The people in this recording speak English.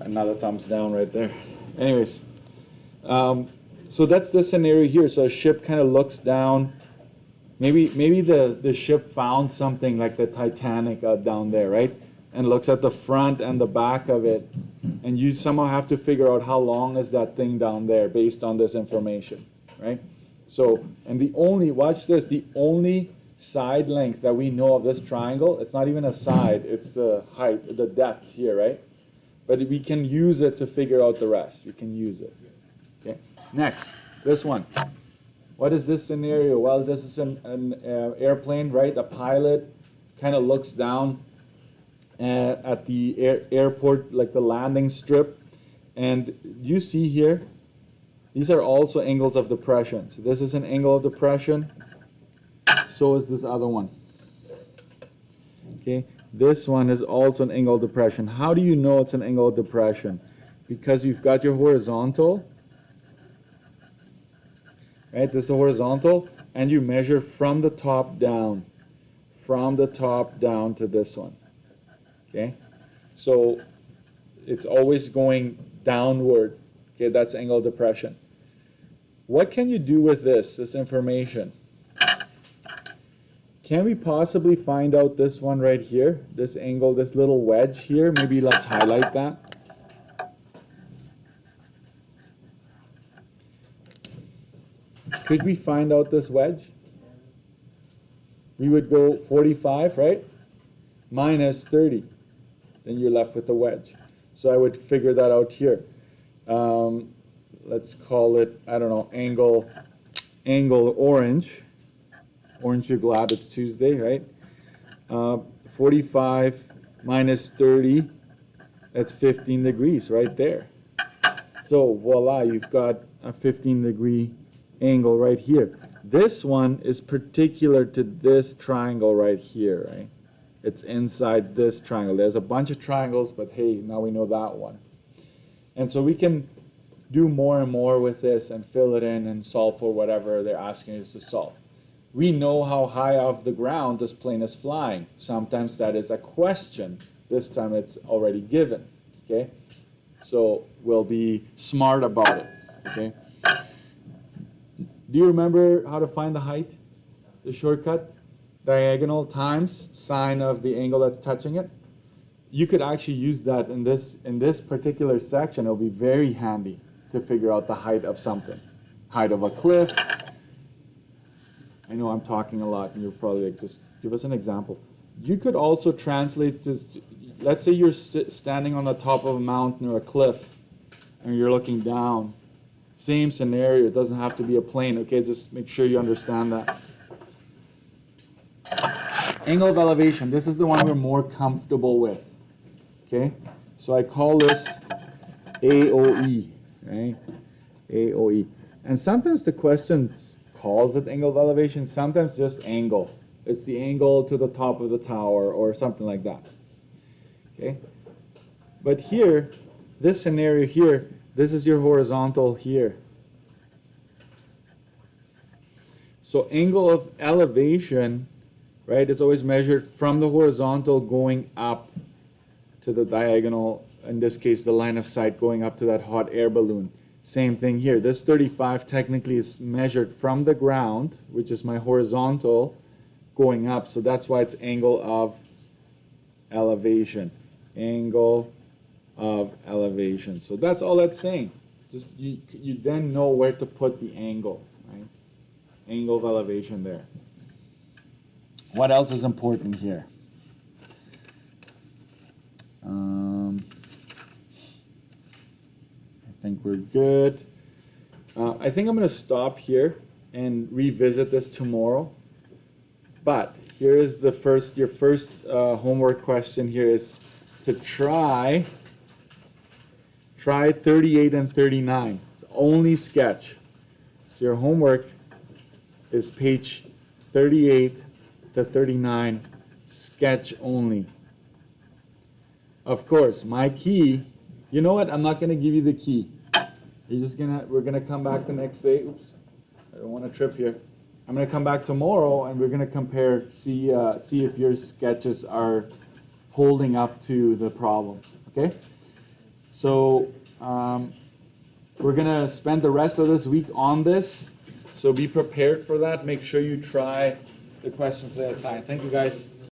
Another thumbs down right there. Anyways, so that's the scenario here. So a ship kind of looks down. Maybe the ship found something like the Titanic down there, right? And looks at the front and the back of it, and you somehow have to figure out how long is that thing down there based on this information, right? So, and watch this, the only side length that we know of this triangle, it's not even a side, it's the height, the depth here, right? But we can use it to figure out the rest. We can use it. Okay. Next, this one. What is this scenario? Well, this is an airplane, right? A pilot kind of looks down at the airport, like the landing strip, and you see here, these are also angles of depression. So this is an angle of depression. So is this other one. Okay, this one is also an angle of depression. How do you know it's an angle of depression? Because you've got your horizontal, right? This is the horizontal, and you measure from the top down to this one. Okay, so it's always going downward. Okay, that's angle of depression. What can you do with this information? Can we possibly find out this one right here, this angle, this little wedge here? Maybe let's highlight that. Could we find out this wedge? We would go 45, right? Minus 30. Then you're left with the wedge. So I would figure that out here. Let's call it, I don't know, angle orange. Orange, you're glad it's Tuesday, right? 45 minus 30, that's 15 degrees right there. So voila, you've got a 15-degree angle right here. This one is particular to this triangle right here, right? It's inside this triangle. There's a bunch of triangles, but hey, now we know that one. And so we can do more and more with this and fill it in and solve for whatever they're asking us to solve. We know how high off the ground this plane is flying. Sometimes that is a question. This time it's already given, okay? So we'll be smart about it, okay? Do you remember how to find the height? The shortcut? Diagonal times sine of the angle that's touching it. You could actually use that in this particular section. It'll be very handy to figure out the height of something. Height of a cliff. I know I'm talking a lot and you're probably like, just give us an example. You could also translate this, let's say you're standing on the top of a mountain or a cliff and you're looking down. Same scenario, it doesn't have to be a plane, okay? Just make sure you understand that. Angle of elevation, this is the one we're more comfortable with, okay? So I call this AOE, right? AOE. And sometimes the question calls it angle of elevation, sometimes just angle. It's the angle to the top of the tower or something like that, okay? But here, this scenario here, this is your horizontal here. So angle of elevation, right, it's always measured from the horizontal going up to the diagonal, in this case the line of sight going up to that hot air balloon. Same thing here. This 35 technically is measured from the ground, which is my horizontal, going up. So that's why it's angle of elevation. Angle of elevation. So that's all that's saying. Just you then know where to put the angle, right? Angle of elevation there. What else is important here? I think we're good. I think I'm going to stop here and revisit this tomorrow. But here is your first homework question here is to try 38 and 39. It's only sketch. So your homework is page 38 to 39, sketch only. Of course, my key, you know what? I'm not going to give you the key. We're going to come back the next day. Oops, I don't want to trip here. I'm going to come back tomorrow and we're going to compare, see if your sketches are holding up to the problem, okay? So we're gonna spend the rest of this week on this. So be prepared for that. Make sure you try the questions that I assigned. Thank you guys.